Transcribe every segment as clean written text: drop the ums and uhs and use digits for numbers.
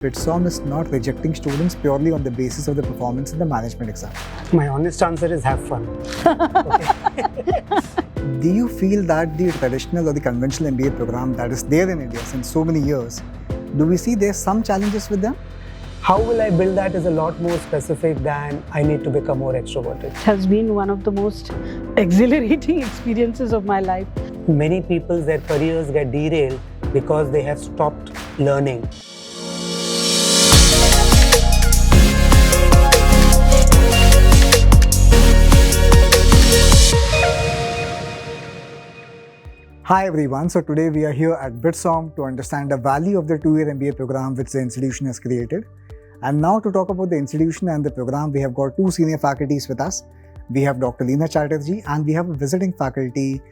BITSoM is not rejecting students purely on the basis of the performance in the management exam. My honest answer is have fun. Do you feel that the traditional or the conventional MBA program that is there in India since so many years, do we see there's some challenges with them? How will I build that is a lot more specific than I need to become more extroverted. It has been one of the most exhilarating experiences of my life. Many people, their careers get derailed because they have stopped learning. Hi everyone, so today we are here at BITSoM to understand the value of the 2-year MBA program which the institution has created. And now to talk about the institution and the program, we have got two senior faculties with us. We have Dr. Leena Chatterjee and we have a visiting faculty,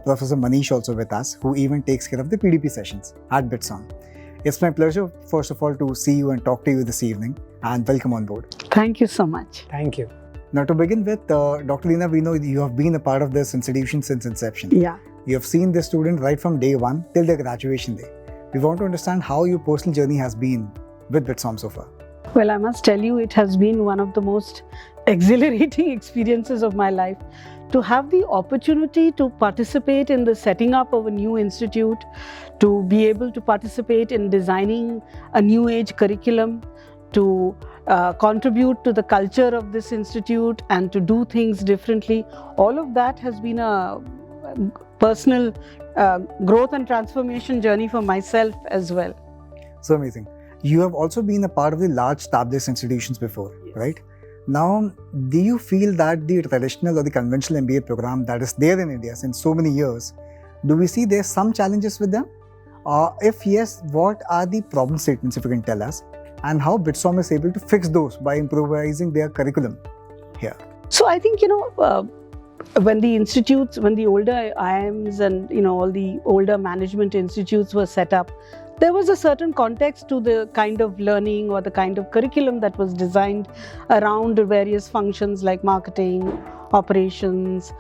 Professor Manish also with us, who even takes care of the PDP sessions at BITSoM. It's my pleasure, first of all, to see you and talk to you this evening, and welcome on board. Thank you so much. Thank you. Now to begin with, Dr. Leena, we know you have been a part of this institution since inception. Yeah. You have seen the student right from day one till their graduation day. We want to understand how your personal journey has been with BITSoM so far. Well, I must tell you, it has been one of the most exhilarating experiences of my life to have the opportunity to participate in the setting up of a new institute, to be able to participate in designing a new age curriculum, to contribute to the culture of this institute and to do things differently. All of that has been a personal growth and transformation journey for myself as well. So amazing. You have also been a part of the large established institutions before, yes, right? Now, do you feel that the traditional or the conventional MBA program that is there in India since so many years, do we see there's some challenges with them? If yes, what are the problem statements, if you can tell us, and how BITSoM is able to fix those by improvising their curriculum here? So I think, when the institutes, when the older IIMs and all the older management institutes were set up, there was a certain context to the kind of learning or the kind of curriculum that was designed around various functions like marketing, operations,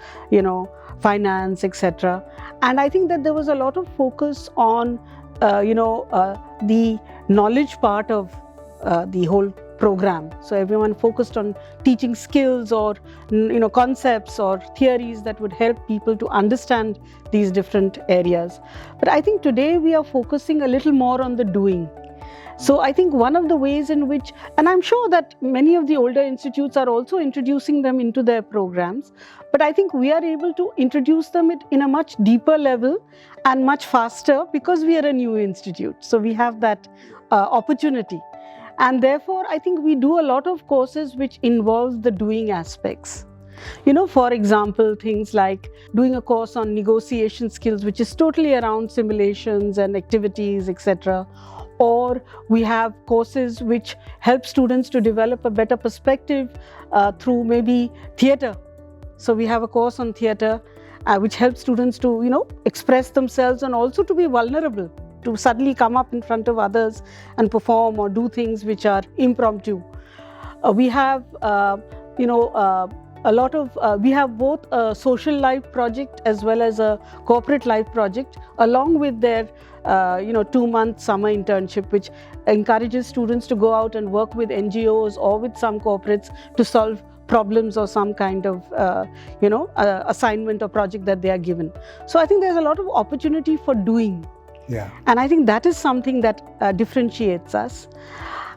finance, etc. And I think that there was a lot of focus on, the knowledge part of the whole program. So everyone focused on teaching skills or concepts or theories that would help people to understand these different areas. But I think today we are focusing a little more on the doing. So I think one of the ways in which, and I'm sure that many of the older institutes are also introducing them into their programs, but I think we are able to introduce them in a much deeper level and much faster because we are a new institute. So we have that opportunity. And therefore, I think we do a lot of courses which involve the doing aspects. For example, things like doing a course on negotiation skills, which is totally around simulations and activities, etc. Or we have courses which help students to develop a better perspective through maybe theatre. So we have a course on theatre which helps students to, express themselves and also to be vulnerable, to suddenly come up in front of others and perform or do things which are impromptu. We have, we have both a social life project as well as a corporate life project, along with their, 2-month summer internship, which encourages students to go out and work with NGOs or with some corporates to solve problems or some kind of, assignment or project that they are given. So I think there's a lot of opportunity for doing. Yeah. And I think that is something that differentiates us.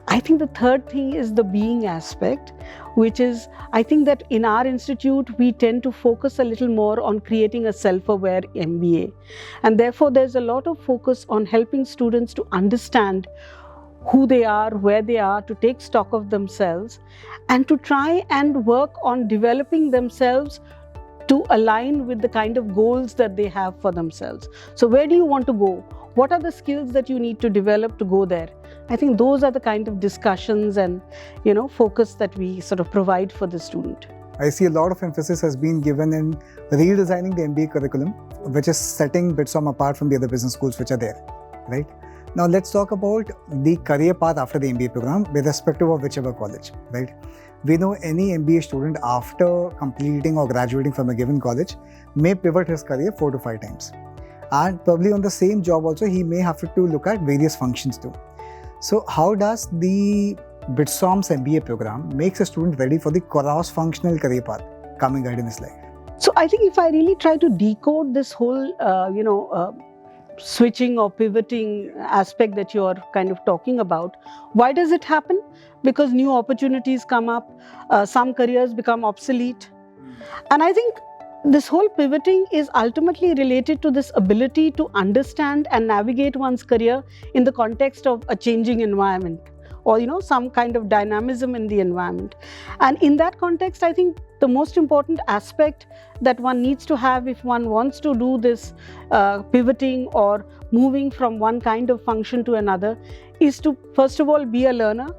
I think the third thing is the being aspect, which is, I think that in our institute, we tend to focus a little more on creating a self-aware MBA. And therefore, there's a lot of focus on helping students to understand who they are, where they are, to take stock of themselves, and to try and work on developing themselves to align with the kind of goals that they have for themselves. So where do you want to go? What are the skills that you need to develop to go there? I think those are the kind of discussions and, focus that we sort of provide for the student. I see a lot of emphasis has been given in redesigning the MBA curriculum, which is setting BITSoM apart from the other business schools which are there, right? Now let's talk about the career path after the MBA program with respect to whichever college, right? We know any MBA student after completing or graduating from a given college may pivot his career 4 to 5 times. And probably on the same job also, he may have to look at various functions too. So how does the BITSoM's MBA program makes a student ready for the cross-functional career path coming ahead in his life? So I think if I really try to decode this whole, switching or pivoting aspect that you're kind of talking about, why does it happen? Because new opportunities come up, some careers become obsolete. And I think this whole pivoting is ultimately related to this ability to understand and navigate one's career in the context of a changing environment, or some kind of dynamism in the environment. And in that context, I think the most important aspect that one needs to have if one wants to do this pivoting or moving from one kind of function to another is to first of all be a learner,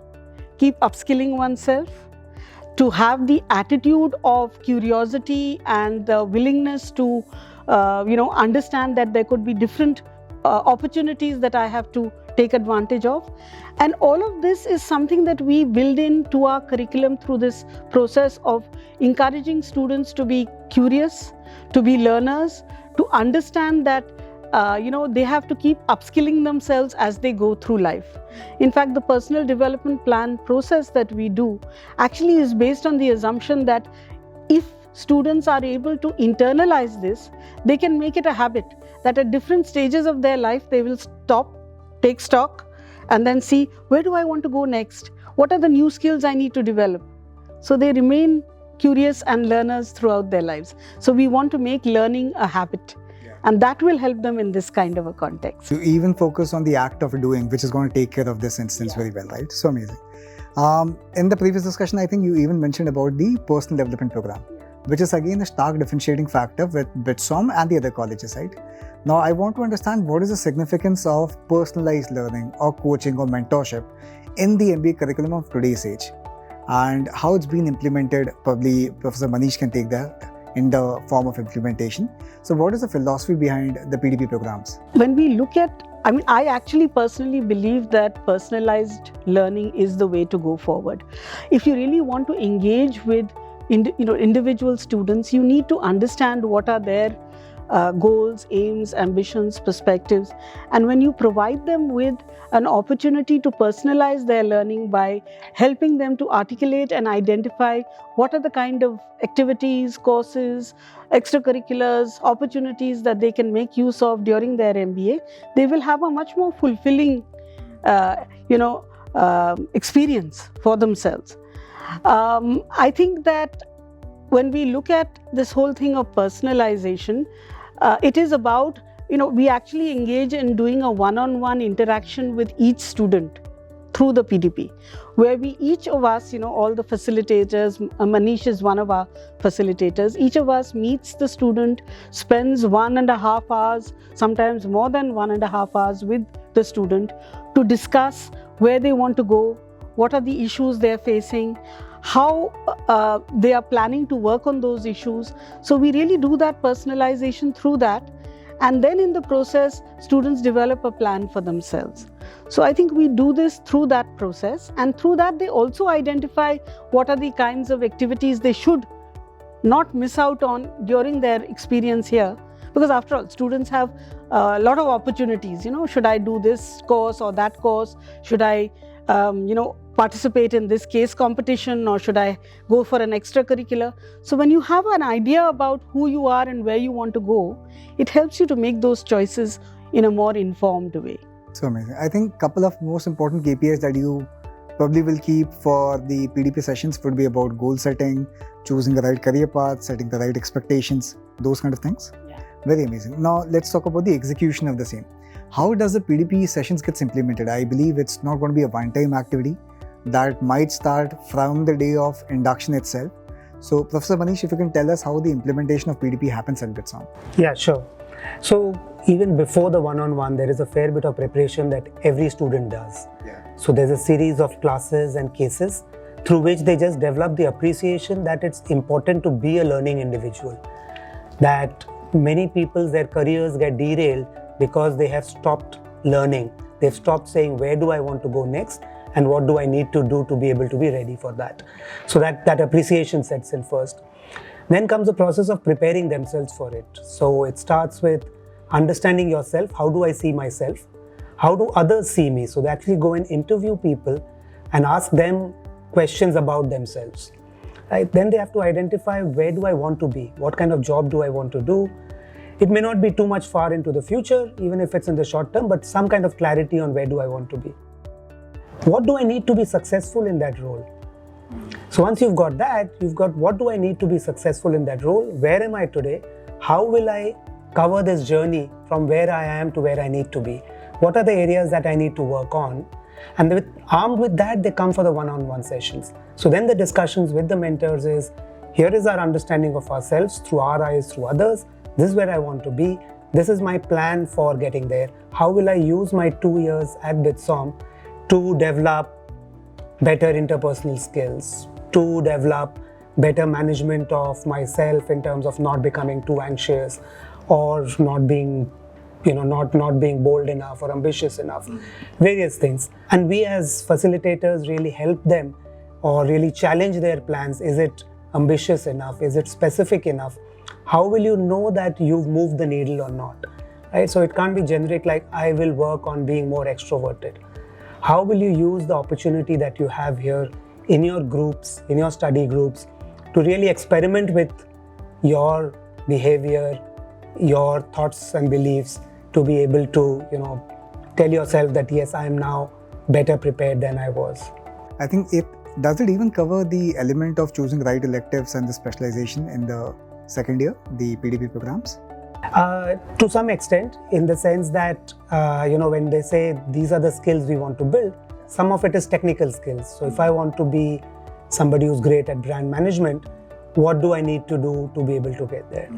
keep upskilling oneself, to have the attitude of curiosity and the willingness to understand that there could be different opportunities that I have to take advantage of. And all of this is something that we build into our curriculum through this process of encouraging students to be curious, to be learners, to understand that they have to keep upskilling themselves as they go through life. In fact, the personal development plan process that we do actually is based on the assumption that if students are able to internalize this, they can make it a habit that at different stages of their life, they will stop, take stock, and then see, where do I want to go next? What are the new skills I need to develop? So they remain curious and learners throughout their lives. So we want to make learning a habit. And that will help them in this kind of a context. So even focus on the act of doing, which is going to take care of this instance very well, right? So amazing. In the previous discussion, I think you even mentioned about the personal development program, which is again a stark differentiating factor with BITSoM and the other colleges, right? Now, I want to understand what is the significance of personalized learning or coaching or mentorship in the MBA curriculum of today's age, and how it's been implemented. Probably Professor Manish can take that in the form of implementation. So what is the philosophy behind the PDP programs? When we look at, I actually personally believe that personalized learning is the way to go forward. If you really want to engage with individual students, you need to understand what are their goals, aims, ambitions, perspectives. And when you provide them with an opportunity to personalize their learning by helping them to articulate and identify what are the kind of activities, courses, extracurriculars, opportunities that they can make use of during their MBA, they will have a much more fulfilling experience for themselves. I think that when we look at this whole thing of personalization, it is about, we actually engage in doing a one-on-one interaction with each student through the PDP, where we each of us, all the facilitators, Manish is one of our facilitators, each of us meets the student, spends 1.5 hours, sometimes more than 1.5 hours with the student to discuss where they want to go, what are the issues they're facing, how they are planning to work on those issues. So we really do that personalization through that. And then in the process, students develop a plan for themselves. So I think we do this through that process. And through that, they also identify what are the kinds of activities they should not miss out on during their experience here. Because after all, students have a lot of opportunities. Should I do this course or that course? Should I, participate in this case competition, or should I go for an extracurricular? So when you have an idea about who you are and where you want to go, it helps you to make those choices in a more informed way. So amazing. I think a couple of most important KPIs that you probably will keep for the PDP sessions would be about goal setting, choosing the right career path, setting the right expectations, those kind of things. Yeah. Very amazing. Now let's talk about the execution of the same. How does the PDP sessions gets implemented? I believe it's not going to be a one-time activity that might start from the day of induction itself. So Professor Manish, if you can tell us how the implementation of PDP happens at BITSoM. Yeah, sure. So even before the one-on-one, there is a fair bit of preparation that every student does. Yeah. So there's a series of classes and cases through which they just develop the appreciation that it's important to be a learning individual. That many people, their careers get derailed because they have stopped learning. They've stopped saying, where do I want to go next? And what do I need to do to be able to be ready for that? So that appreciation sets in first. Then comes the process of preparing themselves for it. So it starts with understanding yourself. How do I see myself? How do others see me? So they actually go and interview people and ask them questions about themselves. Right? Then they have to identify, where do I want to be? What kind of job do I want to do? It may not be too much far into the future, even if it's in the short term, but some kind of clarity on where do I want to be. What do I need to be successful in that role? So once you've got that, you've got what do I need to be successful in that role? Where am I today? How will I cover this journey from where I am to where I need to be? What are the areas that I need to work on? And armed with that, they come for the one-on-one sessions. So then the discussions with the mentors is, here is our understanding of ourselves through our eyes, through others. This is where I want to be. This is my plan for getting there. How will I use my 2 years at BITSoM to develop better interpersonal skills, to develop better management of myself in terms of not becoming too anxious or not being not being bold enough or ambitious enough, various things. And we as facilitators really help them or really challenge their plans. Is it ambitious enough? Is it specific enough? How will you know that you've moved the needle or not? Right? So it can't be generic like, I will work on being more extroverted. How will you use the opportunity that you have here in your groups, in your study groups, to really experiment with your behavior, your thoughts and beliefs, to be able to, tell yourself that yes, I am now better prepared than I was. I think does it even cover the element of choosing right electives and the specialization in the second year, the PDP programs? To some extent, in the sense that, when they say these are the skills we want to build, some of it is technical skills. So if I want to be somebody who's great at brand management, what do I need to do to be able to get there?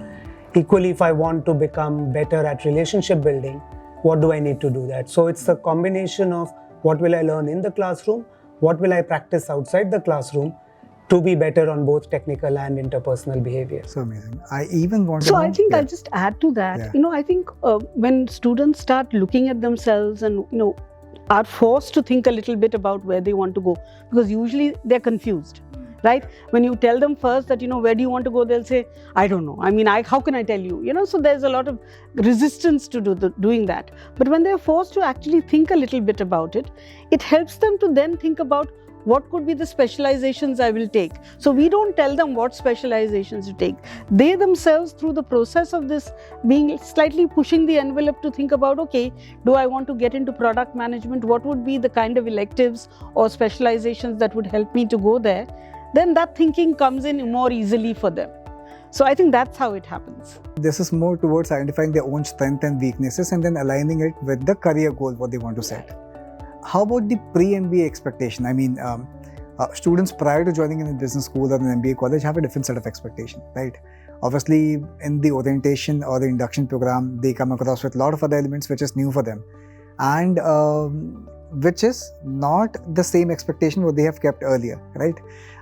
Equally, if I want to become better at relationship building, what do I need to do that? So it's a combination of what will I learn in the classroom, what will I practice outside the classroom to be better on both technical and interpersonal behavior. So amazing. I even want to So I think I'll just add to that. Yeah. I think when students start looking at themselves and, are forced to think a little bit about where they want to go, because usually they're confused. Right? When you tell them first that, where do you want to go, they'll say, I don't know. I mean, how can I tell you? So there's a lot of resistance to doing that. But when they're forced to actually think a little bit about it, it helps them to then think about what could be the specializations I will take. So we don't tell them what specializations to take. They themselves, through the process of this, being slightly pushing the envelope to think about, okay, do I want to get into product management? What would be the kind of electives or specializations that would help me to go there? Then that thinking comes in more easily for them. So I think that's how it happens. This is more towards identifying their own strengths and weaknesses and then aligning it with the career goal, what they want to set. How about the pre-MBA expectation? I mean, students prior to joining in a business school or an MBA college have a different set of expectation, right? Obviously, in the orientation or the induction program, they come across with a lot of other elements which is new for them. And which is not the same expectation what they have kept earlier, right?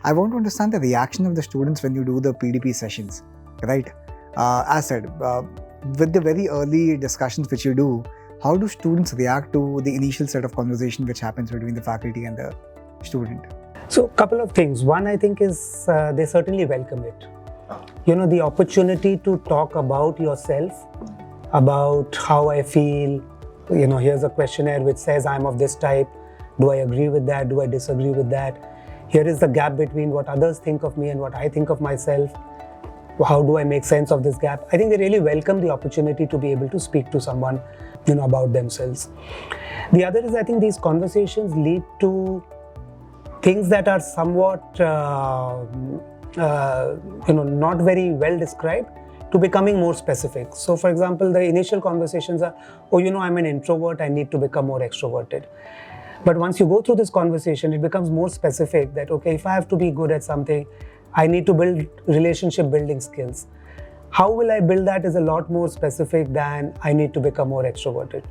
I want to understand the reaction of the students when you do the PDP sessions, right? As said, with the very early discussions which you do, how do students react to the initial set of conversation which happens between the faculty and the student? So, a couple of things. One, I think, is they certainly welcome it. The opportunity to talk about yourself, about how I feel. Here's a questionnaire which says I'm of this type. Do I agree with that? Do I disagree with that? Here is the gap between what others think of me and what I think of myself. How do I make sense of this gap? I think they really welcome the opportunity to be able to speak to someone, about themselves. The other is, I think these conversations lead to things that are somewhat, not very well described, to becoming more specific. So for example, the initial conversations are, I'm an introvert, I need to become more extroverted. But once you go through this conversation, it becomes more specific that, okay, if I have to be good at something, I need to build relationship building skills. How will I build that is a lot more specific than I need to become more extroverted.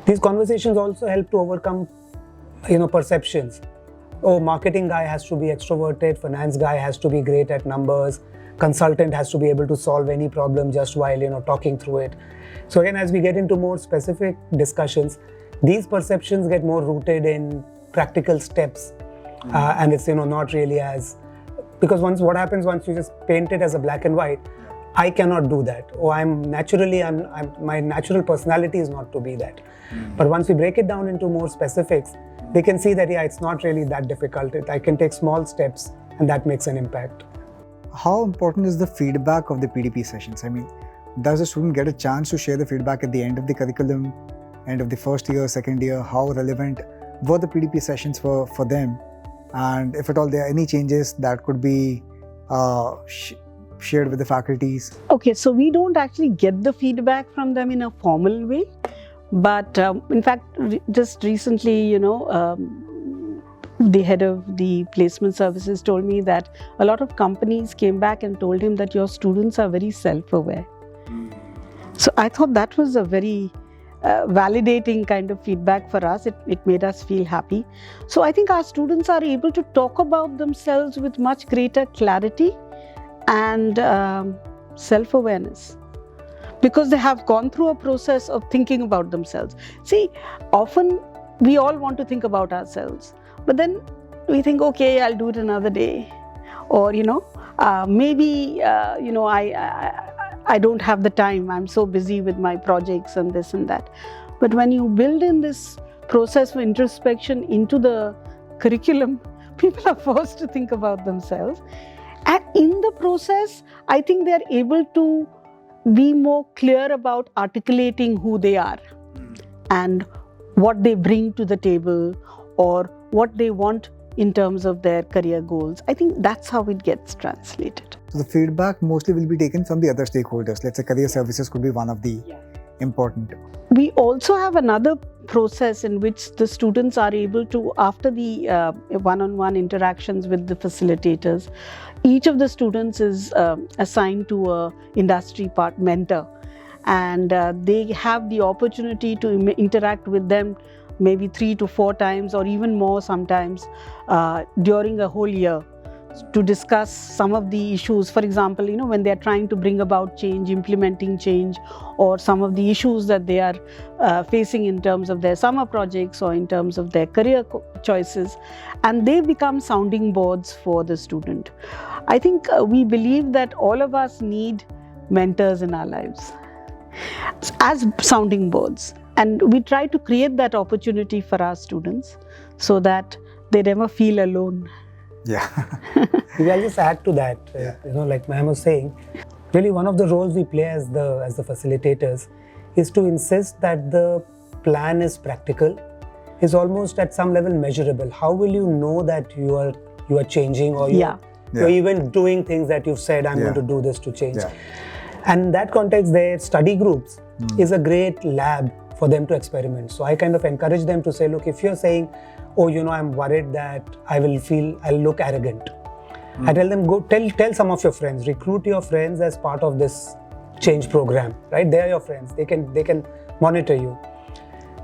These conversations also help to overcome, perceptions. Oh, marketing guy has to be extroverted, finance guy has to be great at numbers, consultant has to be able to solve any problem just while, talking through it. So again, as we get into more specific discussions, these perceptions get more rooted in practical steps. And it's, not really as, because what happens once you just paint it as a black and white, I cannot do that, or my natural personality is not to be that. But once we break it down into more specifics, they can see that it's not really that difficult. I can take small steps and that makes an impact. How important is the feedback of the PDP sessions? I mean, does a student get a chance to share the feedback at the end of the curriculum, end of the first year, second year? How relevant were the PDP sessions for them? And if at all there are any changes that could be shared with the faculties? Okay, so we don't actually get the feedback from them in a formal way. But in fact, just recently, the head of the placement services told me that a lot of companies came back and told him that your students are very self-aware. So I thought that was a very validating kind of feedback for us. It made us feel happy. So I think our students are able to talk about themselves with much greater clarity and self-awareness, because they have gone through a process of thinking about themselves. See, often we all want to think about ourselves, but then we think, okay, I'll do it another day, or maybe I don't have the time, I'm so busy with my projects and this and that. But when you build in this process of introspection into the curriculum, people are forced to think about themselves, and in the process, I think they are able to be more clear about articulating who they are and what they bring to the table or what they want in terms of their career goals. I think that's how it gets translated. So the feedback mostly will be taken from the other stakeholders. Let's say career services could be one of the important. We also have another process in which the students are able to, after the one-on-one interactions with the facilitators, each of the students is assigned to a industry mentor, and they have the opportunity to interact with them maybe 3 to 4 times or even more sometimes during a whole year, to discuss some of the issues. For example, when they are trying to bring about change, implementing change, or some of the issues that they are facing in terms of their summer projects or in terms of their career choices, and they become sounding boards for the student. I think we believe that all of us need mentors in our lives as sounding boards, and we try to create that opportunity for our students so that they never feel alone. Yeah. Maybe I'll just add to that. Like ma'am was saying, really one of the roles we play as the facilitators is to insist that the plan is practical, is almost at some level measurable. How will you know that you are changing, or you're even doing things that you've said, I'm going to do this to change. Yeah. And in that context, their study groups is a great lab for them to experiment. So I kind of encourage them to say, look, if you're saying, oh, I'm worried that I'll look arrogant. I tell them, go tell some of your friends, recruit your friends as part of this change program, right? They are your friends. They can monitor you.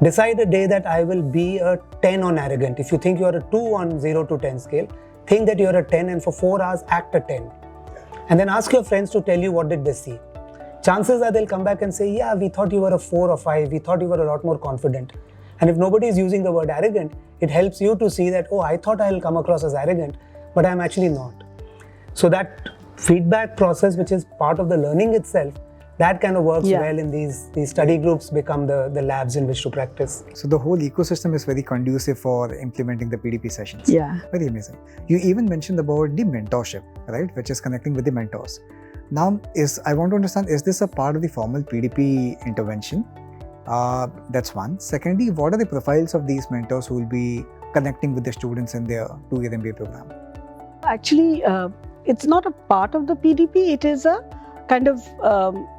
Decide a day that I will be a 10 on arrogant. If you think you're a 2 on 0 to 10 scale, think that you're a 10 and for 4 hours act a 10. And then ask your friends to tell you what did they see. Chances are they'll come back and say, yeah, we thought you were a 4 or 5. We thought you were a lot more confident. And if nobody is using the word arrogant, it helps you to see that, oh, I thought I'll come across as arrogant, but I'm actually not. So that feedback process, which is part of the learning itself, that kind of works well in these study groups, become the labs in which to practice. So the whole ecosystem is very conducive for implementing the PDP sessions. Yeah. Very amazing. You even mentioned about the mentorship, right? Which is connecting with the mentors. Now, I want to understand, is this a part of the formal PDP intervention? That's one. Secondly, what are the profiles of these mentors who will be connecting with the students in their 2-year MBA program? Actually, it's not a part of the PDP. It is a kind of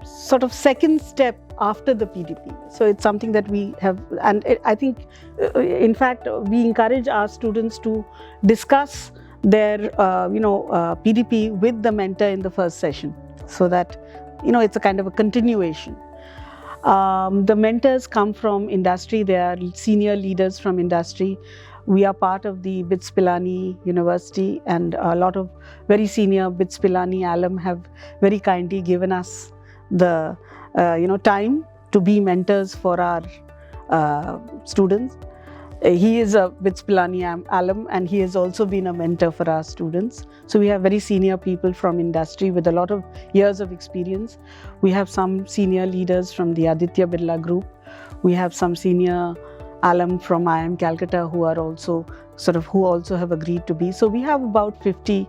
sort of second step after the PDP. So it's something that we have, and I think, in fact, we encourage our students to discuss their, PDP with the mentor in the first session, so that, it's a kind of a continuation. The mentors come from industry. They are senior leaders from industry. We are part of the BITS Pilani University, and a lot of very senior BITS Pilani alum have very kindly given us the time to be mentors for our students. He is a BITS Pilani alum, and he has also been a mentor for our students. So we have very senior people from industry with a lot of years of experience. We have some senior leaders from the Aditya Birla Group. We have some senior alum from IIM Calcutta who are also who also have agreed to be. So we have about 50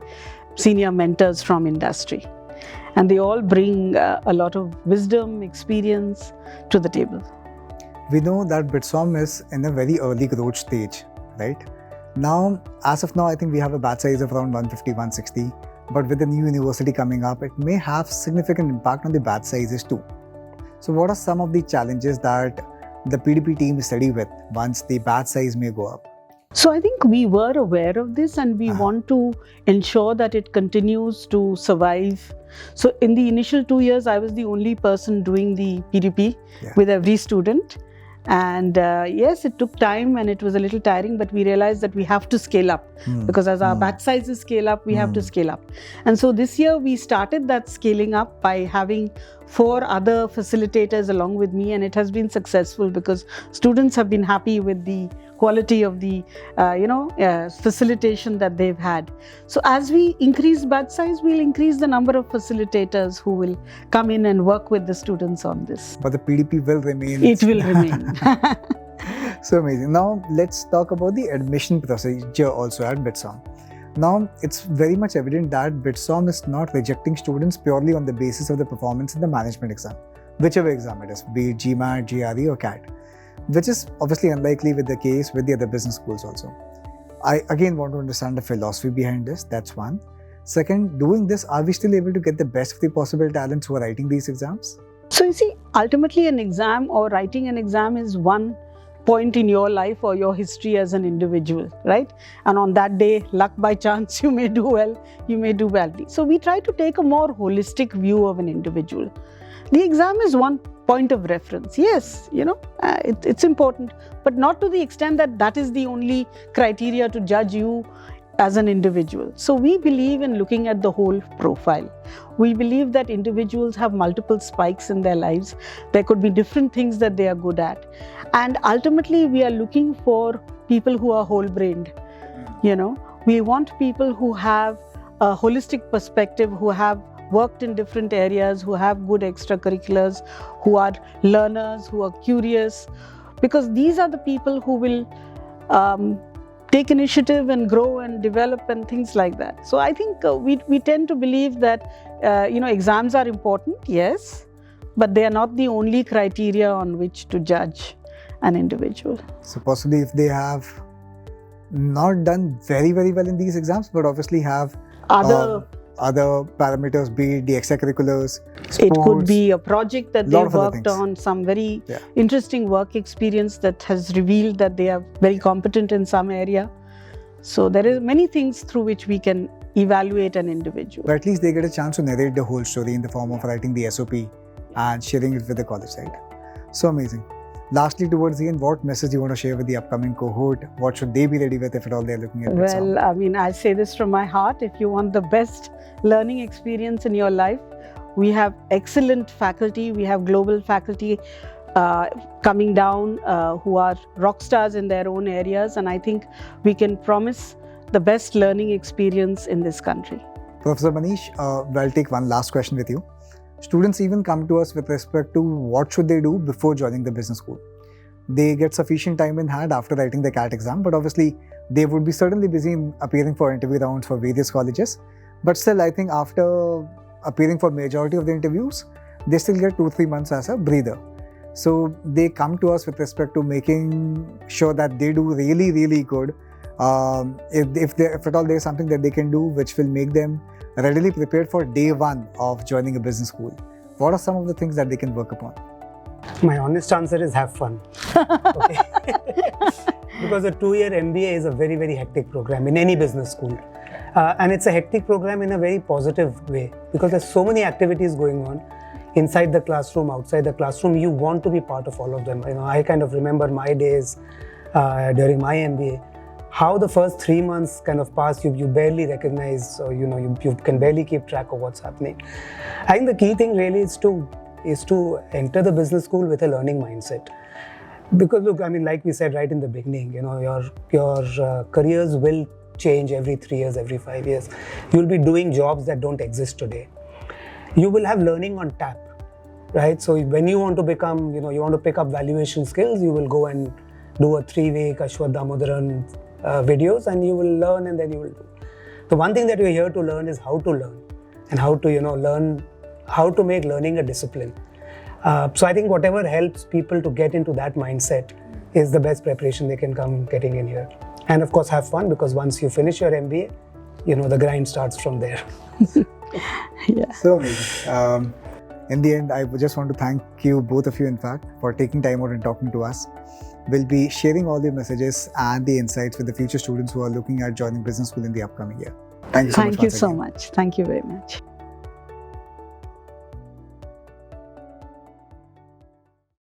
senior mentors from industry, and they all bring a lot of wisdom, experience to the table. We know that BITSoM is in a very early growth stage, right? Now, as of now, I think we have a batch size of around 150, 160. But with the new university coming up, it may have significant impact on the batch sizes too. So what are some of the challenges that the PDP team is study with once the batch size may go up? So I think we were aware of this, and we want to ensure that it continues to survive. So in the initial 2 years, I was the only person doing the PDP with every student. And yes, it took time and it was a little tiring, but we realized that we have to scale up because as our batch sizes scale up, we have to scale up. And so this year we started that scaling up by having 4 other facilitators along with me, and it has been successful because students have been happy with the quality of the facilitation that they've had. So as we increase batch size, we'll increase the number of facilitators who will come in and work with the students on this. But the PDP will remain. It will remain. So amazing. Now let's talk about the admission procedure also at BITSoM. Now it's very much evident that BITSoM is not rejecting students purely on the basis of the performance in the management exam, whichever exam it is, be it GMAT, GRE or CAT, which is obviously unlikely with the case with the other business schools also. I again want to understand the philosophy behind this, that's one. Second, doing this, are we still able to get the best of the possible talents who are writing these exams? So you see, ultimately an exam or writing an exam is one point in your life or your history as an individual, right? And on that day, luck by chance, you may do well, you may do badly. So we try to take a more holistic view of an individual. The exam is one point of reference. Yes, it's important, but not to the extent that that is the only criteria to judge you as an individual. So we believe in looking at the whole profile. We believe that individuals have multiple spikes in their lives. There could be different things that they are good at. And ultimately, we are looking for people who are whole-brained. We want people who have a holistic perspective, who have worked in different areas, who have good extracurriculars, who are learners, who are curious, because these are the people who will take initiative and grow and develop and things like that. So I think we tend to believe that exams are important, yes, but they are not the only criteria on which to judge an individual. So possibly if they have not done very, very well in these exams, but obviously have other parameters, be it the extracurriculars, sports, it could be a project that they worked on, some very interesting work experience that has revealed that they are very competent in some area. So there is many things through which we can evaluate an individual. But at least they get a chance to narrate the whole story in the form of writing the SOP and sharing it with the college side. So amazing. Lastly, towards the end, what message do you want to share with the upcoming cohort? What should they be ready with if at all they're looking at BITSoM? Well, I say this from my heart. If you want the best learning experience in your life, we have excellent faculty. We have global faculty coming down who are rock stars in their own areas. And I think we can promise the best learning experience in this country. Professor Manish, I'll take one last question with you. Students even come to us with respect to what should they do before joining the business school. They get sufficient time in hand after writing the CAT exam, but obviously they would be certainly busy in appearing for interview rounds for various colleges. But still, I think after appearing for majority of the interviews, they still get 2-3 months as a breather. So they come to us with respect to making sure that they do really, really good. If at all there's something that they can do which will make them readily prepared for day one of joining a business school, what are some of the things that they can work upon? My honest answer is have fun. Okay. Because a 2-year MBA is a very, very hectic program in any business school. And it's a hectic program in a very positive way because there's so many activities going on inside the classroom, outside the classroom. You want to be part of all of them. I kind of remember my days during my MBA. How the first 3 months kind of pass, you barely recognize, or you can barely keep track of what's happening. I think the key thing really is to enter the business school with a learning mindset. Because look, I mean, like we said right in the beginning, you know, your careers will change every 3 years, every 5 years. You'll be doing jobs that don't exist today. You will have learning on tap, right? So when you want to become, you know, you want to pick up valuation skills, you will go and do a 3-week Ashwatthamaran videos, and you will learn, and then you will do. The one thing that we're here to learn is how to learn, and how to, you know, learn how to make learning a discipline. So I think whatever helps people to get into that mindset is the best preparation they can come getting in here. And of course, have fun, because once you finish your MBA, you know, the grind starts from there. Yeah. So amazing. In the end, I just want to thank you, both of you, in fact, for taking time out and talking to us. We'll be sharing all the messages and the insights with the future students who are looking at joining business school in the upcoming year. Thank you so much. Thank you so much. Thank you very much.